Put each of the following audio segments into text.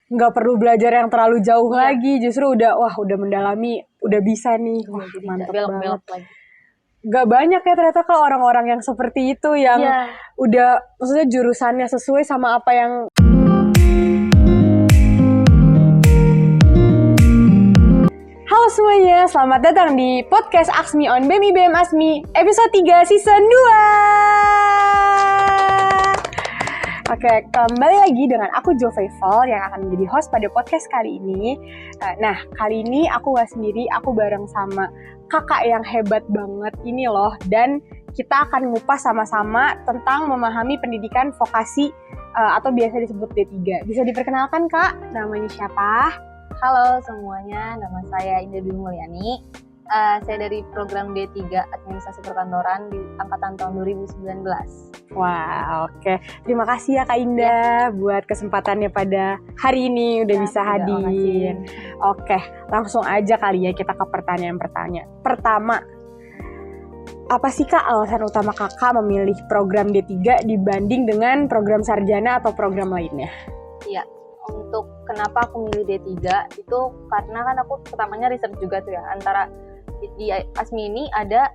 nggak perlu belajar yang terlalu jauh lagi, justru udah mendalami, udah bisa nih. Wah, jadi mantap belok-belok banget. lagi. Gak banyak ya ternyata Kak orang-orang yang seperti itu, yang udah maksudnya jurusannya sesuai sama apa yang. Halo semuanya, selamat datang di podcast Aksmi on BEM IBM Asmi episode 3 season 2. Oke, kembali lagi dengan aku Jo Faisal yang akan menjadi host pada podcast kali ini. Nah, kali ini aku gak sendiri, aku bareng sama kakak yang hebat banget ini loh. Dan kita akan ngupas sama-sama tentang memahami pendidikan vokasi atau biasa disebut D3. Bisa diperkenalkan Kak, namanya siapa? Halo semuanya, nama saya Indah Dwi Mulyani. Saya dari program D3 Administrasi Perkantoran di angkatan tahun 2019. Wah, oke. Terima kasih ya Kak Indah buat kesempatannya pada hari ini udah bisa hadir. Oke, langsung aja kali ya kita ke pertanyaan-pertanyaan. Pertama, apa sih Kak alasan utama Kakak memilih program D3 dibanding dengan program sarjana atau program lainnya? Iya, untuk kenapa aku milih D3 itu karena kan aku pertamanya riset juga tuh ya, antara di Asmi ini ada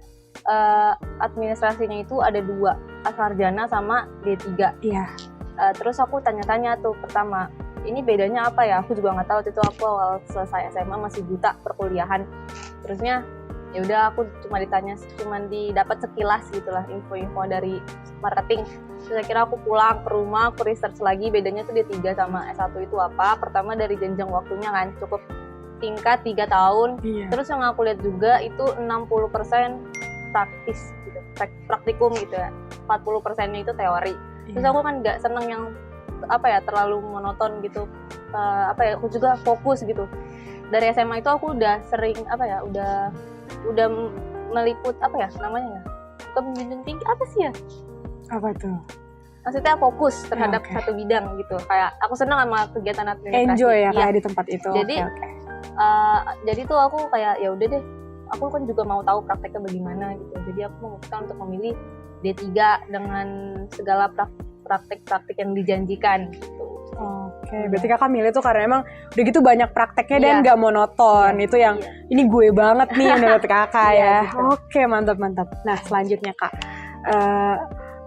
administrasinya itu ada 2, sarjana sama D3. Iya. Terus aku tanya-tanya tuh pertama, ini bedanya apa ya? Aku juga nggak tahu. Itu aku awal selesai SMA masih buta perkuliahan. Terusnya ya udah aku cuma didapat sekilas gitulah info-info dari marketing. Terus akhirnya aku pulang ke rumah, aku research lagi bedanya tuh D3 sama S1 itu apa. Pertama dari jenjang waktunya kan cukup singkat 3 tahun. Iya. Terus yang aku lihat juga itu 60% praktis gitu, praktikum gitu ya. 40%-nya itu teori. Terus aku kan nggak seneng yang terlalu monoton gitu. Aku juga fokus gitu. Dari SMA itu aku udah sering udah meliput namanya pendidikan tinggi apa sih ya? Apa tuh? Maksudnya fokus terhadap satu bidang gitu. Kayak aku seneng sama kegiatan administrasi. Enjoy ya kayak di tempat itu. Jadi jadi tuh aku kayak ya udah deh. Aku kan juga mau tahu prakteknya bagaimana gitu. Jadi aku memutuskan untuk memilih D3 dengan segala praktek-praktek yang dijanjikan gitu. Oke, berarti Kakak milih tuh karena emang udah gitu banyak prakteknya dan gak monoton. Itu yang ini gue banget nih menurut Kakak ya. Gitu. Oke, mantap. Nah, selanjutnya Kak,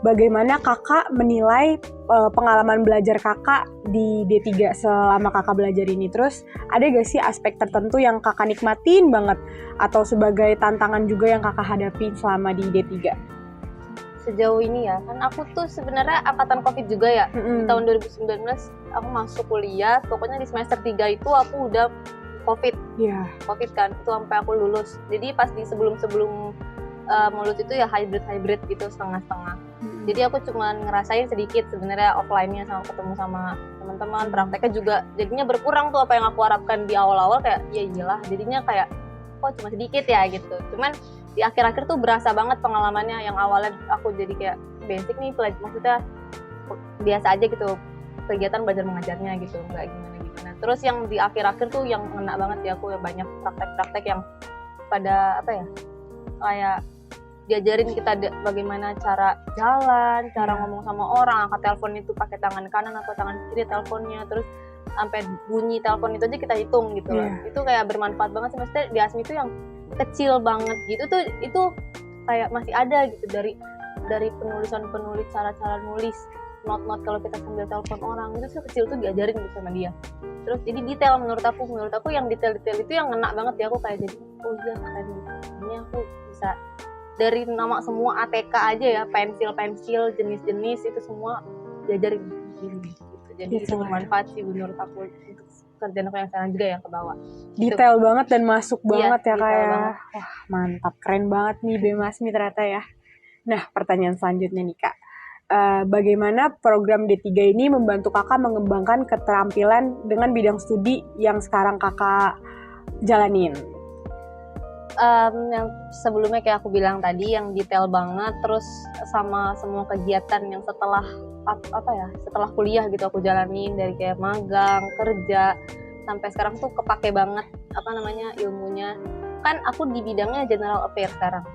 bagaimana Kakak menilai pengalaman belajar Kakak di D3 selama Kakak belajar ini? Terus ada gak sih aspek tertentu yang Kakak nikmatin banget atau sebagai tantangan juga yang Kakak hadapi selama di D3? Sejauh ini ya, kan aku tuh sebenarnya angkatan COVID juga ya. Di tahun 2019 aku masuk kuliah, pokoknya di semester 3 itu aku udah COVID. COVID kan, itu sampai aku lulus. Jadi pas di sebelum lulus itu ya hybrid gitu, setengah-setengah. Jadi aku cuma ngerasain sedikit sebenarnya offline-nya sama ketemu sama teman-teman, prakteknya juga jadinya berkurang tuh apa yang aku harapkan di awal-awal, kayak ya iyalah, jadinya kayak kok cuma sedikit ya gitu. Cuman di akhir-akhir tuh berasa banget pengalamannya. Yang awalnya aku jadi kayak basic nih, maksudnya biasa aja gitu kegiatan belajar mengajarnya gitu, nggak gimana-gimana. Terus yang di akhir-akhir tuh yang ngena banget ya, aku ya banyak praktek-praktek yang pada kayak diajarin kita bagaimana cara jalan, cara ngomong sama orang, angkat telepon itu pakai tangan kanan atau tangan kiri teleponnya, terus sampai bunyi telepon itu aja kita hitung gitu loh. Itu kayak bermanfaat banget sih, maksudnya di Asmi itu yang kecil banget gitu tuh, itu kayak masih ada gitu dari penulis cara-cara nulis not kalau kita sambil telepon orang, itu kecil tuh diajarin gitu sama dia. Terus jadi detail menurut aku yang detail-detail itu yang ngena banget ya. Aku kayak jadi oh iya keren gitu. Ini aku bisa dari nama semua ATK aja ya, pensil jenis-jenis itu semua diajarin gitu. Jadi itu bermanfaat sih menurut aku untuk kerjaan aku yang sekarang juga yang ke bawah. Detail gitu. Banget dan masuk banget ya kayak. Wah, mantap, keren banget nih BEM Asmi ternyata ya. Nah, pertanyaan selanjutnya nih Kak. Bagaimana program D3 ini membantu Kakak mengembangkan keterampilan dengan bidang studi yang sekarang Kakak jalanin? Yang sebelumnya kayak aku bilang tadi, yang detail banget, terus sama semua kegiatan yang setelah kuliah gitu aku jalanin, dari kayak magang, kerja, sampai sekarang tuh kepake banget ilmunya. Kan aku di bidangnya general affairs sekarang.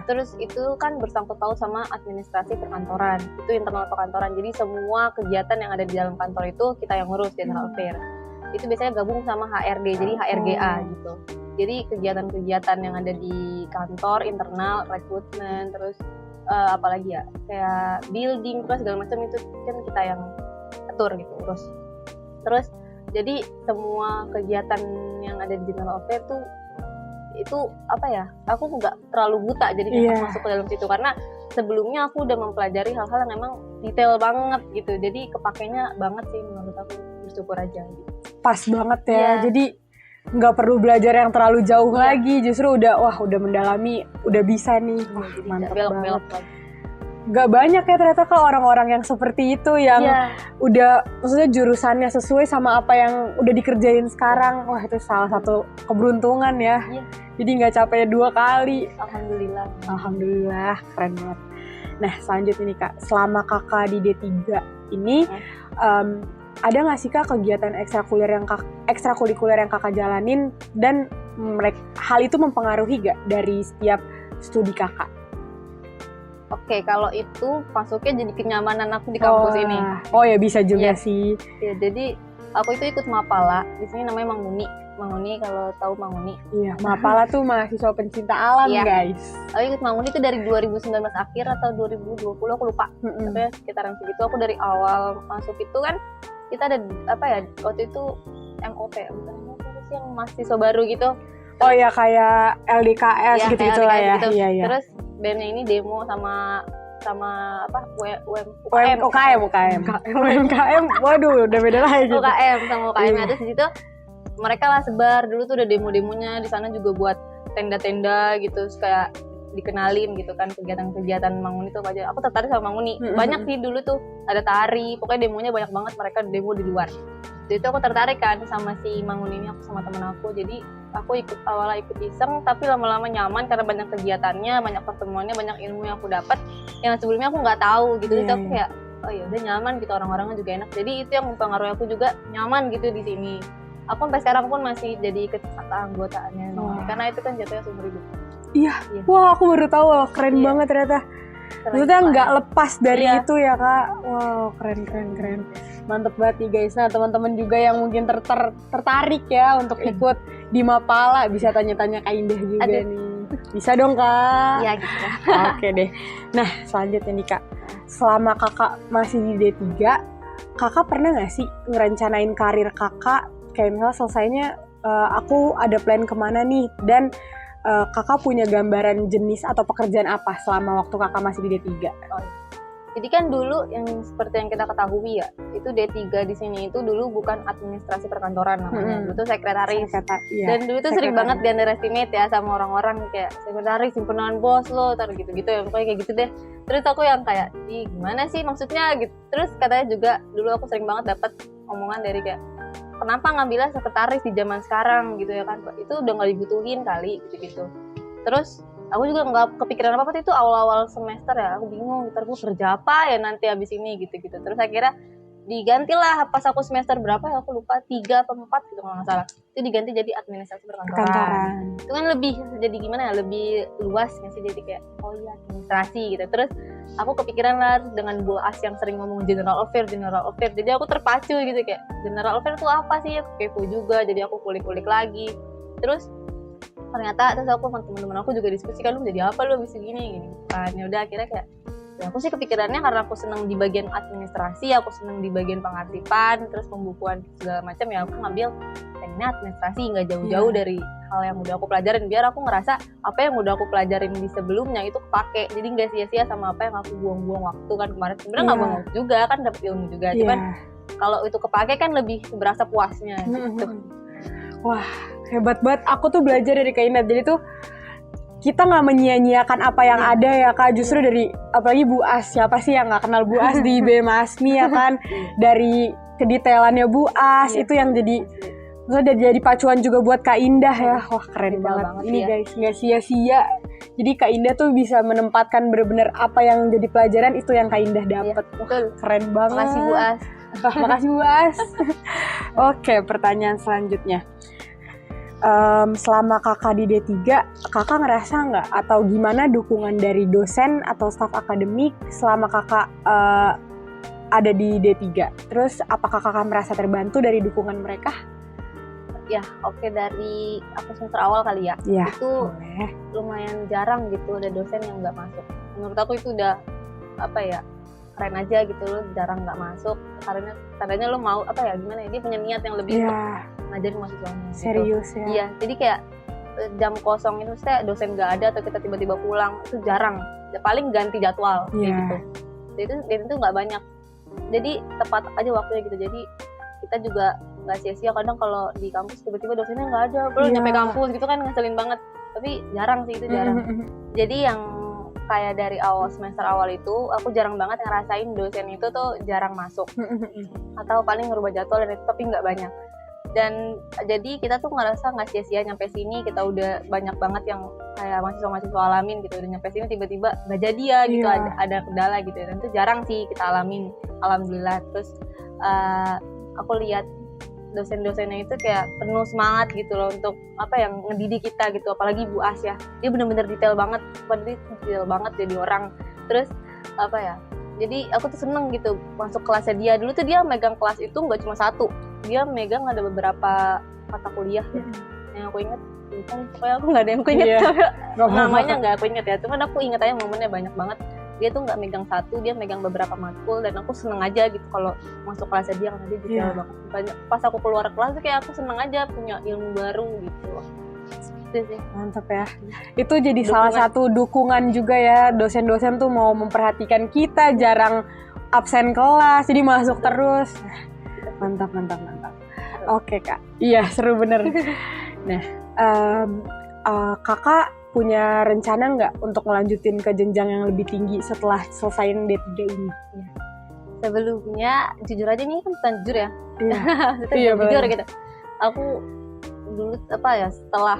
Terus itu kan bersangkut paut sama administrasi perkantoran, itu internal perkantoran. Jadi semua kegiatan yang ada di dalam kantor itu kita yang ngurus general affairs. itu biasanya gabung sama HRD, jadi HRGA gitu. Jadi kegiatan-kegiatan yang ada di kantor, internal, rekrutmen, terus apalagi ya, kayak building, terus segala macam itu kan kita yang atur gitu, urus. Terus jadi semua kegiatan yang ada di General Affair tuh itu apa ya, aku nggak terlalu buta jadi masuk ke dalam situ, karena sebelumnya aku udah mempelajari hal-hal yang emang detail banget gitu, jadi kepakainya banget sih menurut aku, bersyukur aja gitu. Pas banget ya, jadi nggak perlu belajar yang terlalu jauh lagi, justru udah mendalami, udah bisa nih, mantap banget. Gak banyak ya ternyata kalau orang-orang yang seperti itu yang udah maksudnya jurusannya sesuai sama apa yang udah dikerjain sekarang. Wah, itu salah satu keberuntungan ya. Jadi nggak capek 2 kali. Alhamdulillah, keren banget. Nah, selanjutnya nih Kak, selama Kakak di D3 ini ada nggak sih Kak kegiatan ekstrakurikuler yang Kakak jalanin dan hal itu mempengaruhi gak dari setiap studi Kakak? Oke, kalau itu masuknya jadi kenyamanan aku di kampus ini. Oh ya, bisa juga sih. Ya, jadi aku itu ikut Mapala. Di sini namanya Mang Muni, kalau tahu Mang Muni. Iya, Mapala tuh mahasiswa pencinta alam, guys. Aku ikut Mang Muni itu dari 2019 akhir atau 2020, aku lupa. Tapi sekitaran segitu. Aku dari awal masuk itu kan kita ada waktu itu MOP, bukan sih, yang mahasiswa baru gitu. Oh ya, kayak LDKS gitu-gitu lah ya. Iya. Terus bandnya ini demo sama UMKM. Waduh, udah beda lagi gitu. UKM. Terus di situ mereka lah sebar, dulu tuh udah demo-demonya di sana juga buat tenda-tenda gitu, kayak dikenalin gitu kan kegiatan-kegiatan Manguni itu aja. Aku tertarik sama Manguni. Banyak sih dulu tuh ada tari, pokoknya demonya banyak banget, mereka demo di luar. Jadi itu aku tertarik kan sama si Manguni ini, aku sama temen aku. Jadi aku awalnya ikut iseng, tapi lama-lama nyaman karena banyak kegiatannya, banyak pertemuannya, banyak ilmu yang aku dapat yang sebelumnya aku nggak tahu gitu. Jadi aku kayak oh ya udah nyaman gitu, orang-orangnya juga enak. Jadi itu yang mempengaruhi aku juga nyaman gitu di sini. Aku sampai sekarang pun masih jadi ikut keanggotaannya, karena itu kan jatuhnya seumur hidup. Iya. Wah, aku baru tahu loh, keren banget ternyata. Maksudnya nggak lepas dari itu ya Kak. Wow, keren. Mantep banget nih guys. Nah, teman-teman juga yang mungkin tertarik ya untuk ikut di Mapala, bisa tanya-tanya Kak Indah juga nih. Bisa dong Kak? Iya gitu. Oke deh. Nah, selanjutnya nih Kak, selama Kakak masih di D3, Kakak pernah nggak sih ngerencanain karir Kakak? Kayak misalnya selesainya aku ada plan kemana nih, dan Kakak punya gambaran jenis atau pekerjaan apa selama waktu Kakak masih di D3? Jadi kan dulu yang seperti yang kita ketahui ya, itu D3 di sini itu dulu bukan administrasi perkantoran namanya, itu sekretaris. Dan dulu tuh sering banget di underestimate ya sama orang-orang, kayak sekretaris simpenan bos lo, gitu-gitu ya, pokoknya kayak gitu deh. Terus aku yang kayak, gimana sih maksudnya gitu. Terus katanya juga dulu aku sering banget dapat omongan dari kayak, kenapa ngambilnya sekretaris di zaman sekarang gitu ya kan, itu udah nggak dibutuhin kali gitu. Terus aku juga nggak kepikiran apa-apa, itu awal-awal semester ya, aku bingung ntar gue kerja apa ya nanti abis ini gitu. Terus akhirnya digantilah pas aku semester berapa ya, aku lupa, 3 atau 4 gitu kalau nggak salah, itu diganti jadi administrasi perkantoran. Itu kan lebih jadi gimana ya, lebih luas nggak sih, jadi kayak oh iya administrasi gitu. Terus aku kepikiran lah dengan Bu As yang sering ngomong general affair, jadi aku terpacu gitu, kayak general affair itu apa sih, aku kepo juga, jadi aku kulik-kulik lagi. Terus ternyata aku sama teman-teman aku juga diskusi, kan lu jadi apa lu bisa gini kan. Ya udah akhirnya kayak ya aku sih kepikirannya karena aku senang di bagian administrasi, aku senang di bagian pengarsipan, terus pembukuan segala macam, ya aku ngambil tekniknya administrasi, nggak jauh-jauh dari hal yang udah aku pelajarin, biar aku ngerasa apa yang udah aku pelajarin di sebelumnya itu kepake, jadi nggak sia-sia sama apa yang aku buang-buang waktu kan kemarin. Sebenarnya nggak buang waktu juga kan, dapet ilmu juga, cuman kalau itu kepake kan lebih berasa puasnya gitu. Wah, hebat banget. Aku tuh belajar dari Kak Indah. Jadi tuh kita nggak menyia-nyiakan apa yang ada ya Kak. Justru dari, apalagi Bu As, siapa sih yang nggak kenal Bu As di BEM ASMI ya kan. Dari kedetailannya Bu As, itu yang jadi jadi pacuan juga buat Kak Indah ya. Wah, keren banget ini ya guys, nggak sia-sia. Jadi Kak Indah tuh bisa menempatkan benar-benar apa yang jadi pelajaran, itu yang Kak Indah dapat. Keren banget. Makasih Bu As. Makasih Bu As. Oke, pertanyaan selanjutnya. Selama Kakak di D3, Kakak ngerasa nggak atau gimana dukungan dari dosen atau staf akademik selama Kakak ada di D3? Terus apakah Kakak merasa terbantu dari dukungan mereka? ya oke, dari aku semester awal kali ya, itu lumayan jarang gitu ada dosen yang nggak masuk. Menurut aku itu udah apa ya, keren aja gitu, lo jarang nggak masuk karena tandanya lo mau apa ya, gimana ya, dia punya niat yang lebih untuk ngajarin mahasiswanya gitu. Serius ya? Iya, jadi kayak jam kosong itu saya dosen nggak ada atau kita tiba-tiba pulang itu jarang, ya, paling ganti jadwal kayak gitu. Dan itu nggak banyak, jadi tepat aja waktunya gitu. Jadi kita juga nggak sia-sia, kadang kalau di kampus tiba-tiba dosennya nggak ada, belum nyampe kampus gitu kan, ngeselin banget. Tapi jarang sih, itu jarang. Jadi yang kayak dari awal semester awal itu aku jarang banget ngerasain dosen itu tuh jarang masuk atau paling ngerubah jadwal dan itu, tapi nggak banyak. Dan jadi kita tuh ngerasa nggak sia-sia nyampe sini, kita udah banyak banget yang kayak mahasiswa alamin gitu, udah nyampe sini tiba-tiba nggak jadi ya gitu, ada kendala gitu, dan itu jarang sih kita alamin, alhamdulillah. Terus aku lihat dosen-dosennya itu kayak penuh semangat gitu loh untuk apa yang ngedidik kita gitu, apalagi Bu As ya, dia bener-bener detail banget jadi orang. Terus apa ya, jadi aku tuh seneng gitu masuk kelasnya dia. Dulu tuh dia megang kelas itu nggak cuma satu, dia megang ada beberapa mata kuliah ya. Yang aku inget, pokoknya aku nggak ada yang aku inget, namanya nggak aku inget ya, cuman aku inget aja momennya banyak banget. Dia tuh nggak megang satu, dia megang beberapa matkul, dan aku seneng aja gitu kalau masuk kelasnya dia karena dia detail banget. Pas aku keluar kelas tuh kayak aku seneng aja punya ilmu baru gitu. Itu sih. Mantap ya. Itu jadi salah satu dukungan juga ya, dosen-dosen tuh mau memperhatikan kita, jarang absen kelas, jadi masuk terus. Mantap. Oke Kak, iya seru bener. Nah, Kakak punya rencana nggak untuk ngelanjutin ke jenjang yang lebih tinggi setelah selesaiin D3 ini? Ya. Sebelumnya, jujur aja nih kan bukan jujur ya. Jujur gitu. Aku dulu setelah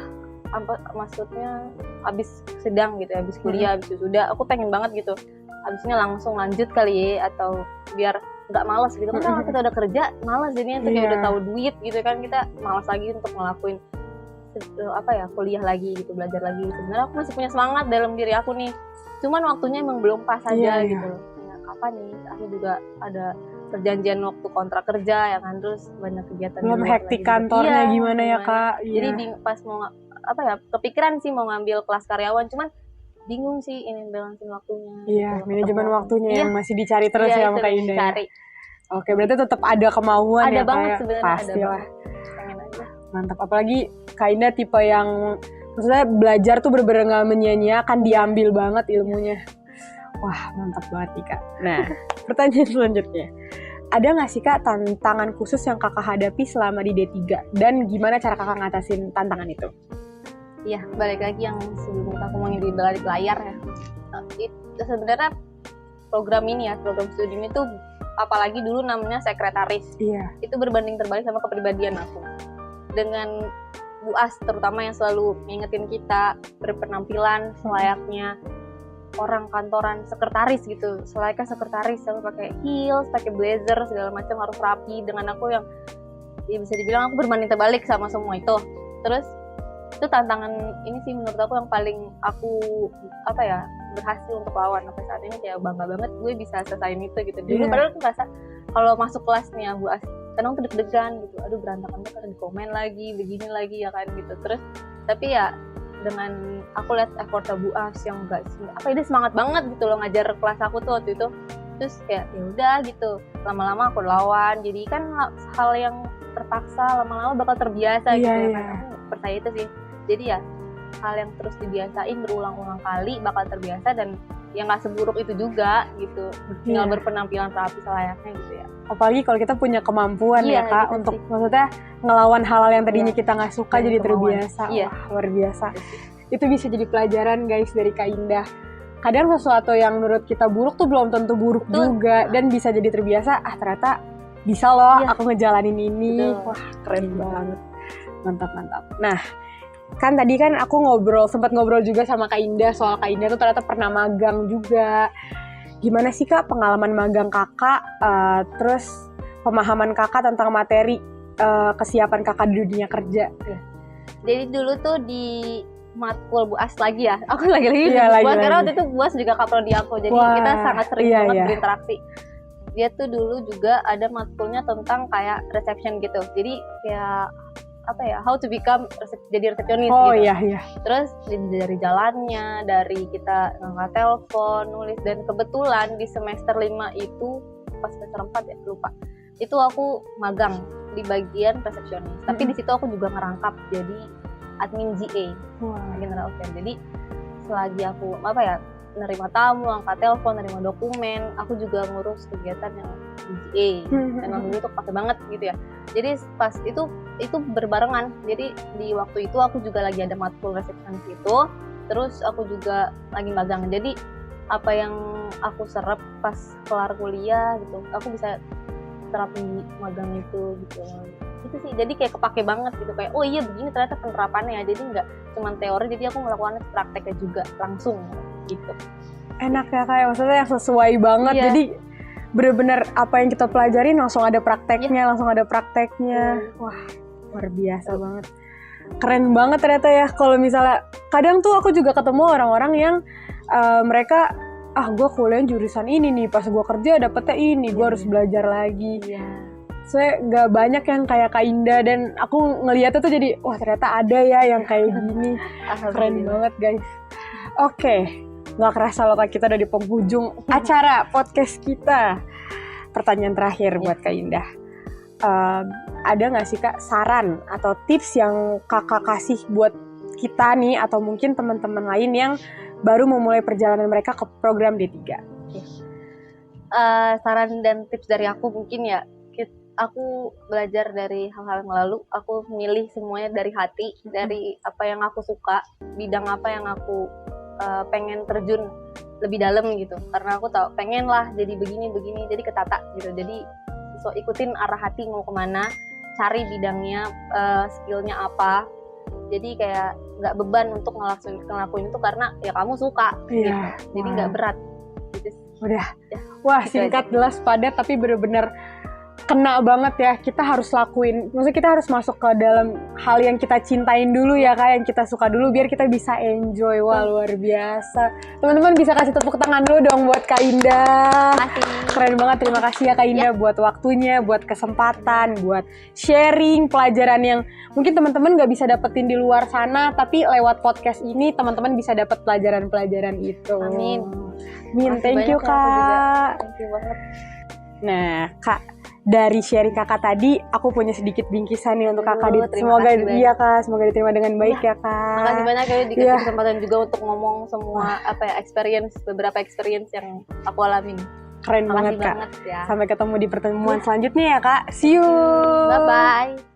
maksudnya habis sidang gitu, habis kuliah, habis wisuda, aku pengen banget gitu. Habisnya langsung lanjut kali ya, atau biar nggak malas gitu. Kan kalau kita udah kerja, malas jadinya tuh kayak udah tahu duit gitu kan, kita malas lagi untuk ngelakuin kuliah lagi gitu, belajar lagi. Sebenarnya aku masih punya semangat dalam diri aku nih, cuman waktunya emang belum pas aja gitu. Ya, kapan nih, aku juga ada perjanjian waktu kontrak kerja ya kan, terus banyak kegiatan belum hektik kantornya gimana ya Kak. Jadi pas mau kepikiran sih mau ngambil kelas karyawan, cuman bingung sih ini balancein waktunya. Gitu. Manajemen waktunya yang masih dicari terus ya sama Kak Indah. Oke, berarti tetap ada kemauan ada ya banget Kak. Sebenarnya pastilah. Pengen aja. Mantap, apalagi Kak Indah tipe yang maksudnya belajar tuh bener-bener gak menyia-nyiakan, diambil banget ilmunya. Wah, mantap banget nih Kak. Nah, pertanyaan selanjutnya, ada gak sih Kak tantangan khusus yang Kakak hadapi selama di D3? Dan gimana cara Kakak ngatasin tantangan itu? Iya, balik lagi yang sebelum kita ngomongin di balik layar ya. Itu sebenarnya program studi ini tuh apalagi dulu namanya sekretaris. Itu berbanding terbalik sama kepribadian aku. Dengan Bu As terutama yang selalu ngingetin kita berpenampilan selayaknya orang kantoran, sekretaris gitu, selayaknya sekretaris, selalu pakai heels, pakai blazer segala macam, harus rapi. Dengan aku yang ya bisa dibilang aku berbanding terbalik sama semua itu. Terus itu tantangan ini sih menurut aku yang paling aku berhasil untuk lawan sampai saat ini. Kayak bangga banget gue bisa selesaiin itu gitu. Dulu padahal aku ngerasa kalau masuk kelas nih ya Bu As, kadang tuh deg-degan gitu, aduh berantakan tuh karena di komen lagi, begini lagi ya kan gitu. Terus tapi ya dengan aku lihat effortnya Bu As yang dia semangat banget gitu loh ngajar kelas aku tuh waktu itu. Terus kayak ya udah gitu, lama-lama aku lawan, jadi kan hal yang terpaksa lama-lama bakal terbiasa gitu ya kan. Aku percaya itu sih. Jadi ya hal yang terus dibiasain berulang-ulang kali bakal terbiasa, dan yang nggak seburuk itu juga gitu, tinggal berpenampilan rapi selayaknya gitu ya. Apalagi kalau kita punya kemampuan ya Kak gitu untuk maksudnya ngelawan hal-hal yang tadinya kita nggak suka jadi terbiasa. Wah, luar biasa. Itu bisa jadi pelajaran guys dari Kak Indah. Kadang sesuatu yang menurut kita buruk tuh belum tentu buruk juga, dan bisa jadi terbiasa. Ternyata bisa loh aku ngejalanin ini. Wah, keren banget. Mantap. Nah, kan tadi kan aku sempat ngobrol juga sama Kak Indah soal Kak Indah tuh ternyata pernah magang juga. Gimana sih Kak pengalaman magang Kakak, terus pemahaman Kakak tentang materi, kesiapan Kakak di dunia kerja? Jadi dulu tuh di matkul Bu As lagi ya, aku lagi-lagi Bu As karena waktu itu Bu As juga kaprodi aku, jadi kita sangat sering banget berinteraksi. Dia tuh dulu juga ada matkulnya tentang kayak reception gitu, jadi kayak how to become jadi resepsionis gitu. Iya. Terus dari jalannya, dari kita ngangkat telepon, nulis, dan kebetulan di semester 5 itu pas semester 4 ya lupa. Itu aku magang di bagian resepsionis. Tapi di situ aku juga ngerangkap jadi admin GA, general affair. Jadi selagi aku nerima tamu, angkat telepon, nerima dokumen, aku juga ngurus kegiatan yang di GA. Memang dulu tuh pakai banget gitu ya. Jadi pas itu berbarengan. Jadi di waktu itu aku juga lagi ada matkul resepsionis itu, terus aku juga lagi magang. Jadi apa yang aku serap pas kelar kuliah gitu, aku bisa terapin di magang itu gitu sih. Jadi kayak kepake banget gitu, kayak oh iya begini ternyata penerapannya ya, jadi nggak cuma teori, jadi aku melakukan prakteknya juga langsung gitu. Enak ya kayak maksudnya yang sesuai banget. Jadi bener-bener apa yang kita pelajarin langsung ada prakteknya. Wah, luar biasa banget, keren banget ternyata ya. Kalau misalnya kadang tuh aku juga ketemu orang-orang yang mereka gue kuliah jurusan ini nih, pas gue kerja dapetnya ini, gue harus belajar lagi. Saya nggak banyak yang kayak Kak Indah, dan aku ngeliatnya tuh jadi wah ternyata ada ya yang kayak gini. Keren banget guys. Oke, nggak kerasa loh Kak, kita udah di penghujung acara podcast kita. Pertanyaan terakhir buat Kak Indah, ada nggak sih Kak saran atau tips yang Kakak kasih buat kita nih, atau mungkin teman-teman lain yang baru memulai perjalanan mereka ke program D3? Saran dan tips dari aku mungkin ya, aku belajar dari hal-hal yang lalu, aku milih semuanya dari hati, dari apa yang aku suka, bidang apa yang aku pengen terjun lebih dalam gitu, karena aku tahu pengen lah jadi begini, jadi ketata gitu. Jadi ikutin arah hati mau kemana, cari bidangnya, skillnya apa. Jadi kayak nggak beban untuk ngelakuin itu karena ya kamu suka gitu. Jadi nggak berat gitu. Udah wah singkat jelas padat tapi bener-bener kena banget ya. Kita harus lakuin, maksudnya kita harus masuk ke dalam hal yang kita cintain dulu ya Kak, yang kita suka dulu biar kita bisa enjoy. Wah luar biasa. Teman-teman bisa kasih tepuk tangan dulu dong buat Kak Indah. Keren banget, terima kasih ya Kak Indah buat waktunya, buat kesempatan, buat sharing pelajaran yang mungkin teman-teman gak bisa dapetin di luar sana, tapi lewat podcast ini teman-teman bisa dapat pelajaran-pelajaran itu. Amin. Thank you Kak. Thank you banget. Nah Kak, dari sharing Kakak tadi, aku punya sedikit bingkisan nih untuk Kakak. Semoga semoga diterima dengan baik ya Kak. Makasih banyak ya dikasih kesempatan juga untuk ngomong semua beberapa experience yang aku alamin. Keren banget Kak. Ya. Sampai ketemu di pertemuan selanjutnya ya Kak. See you. Bye bye.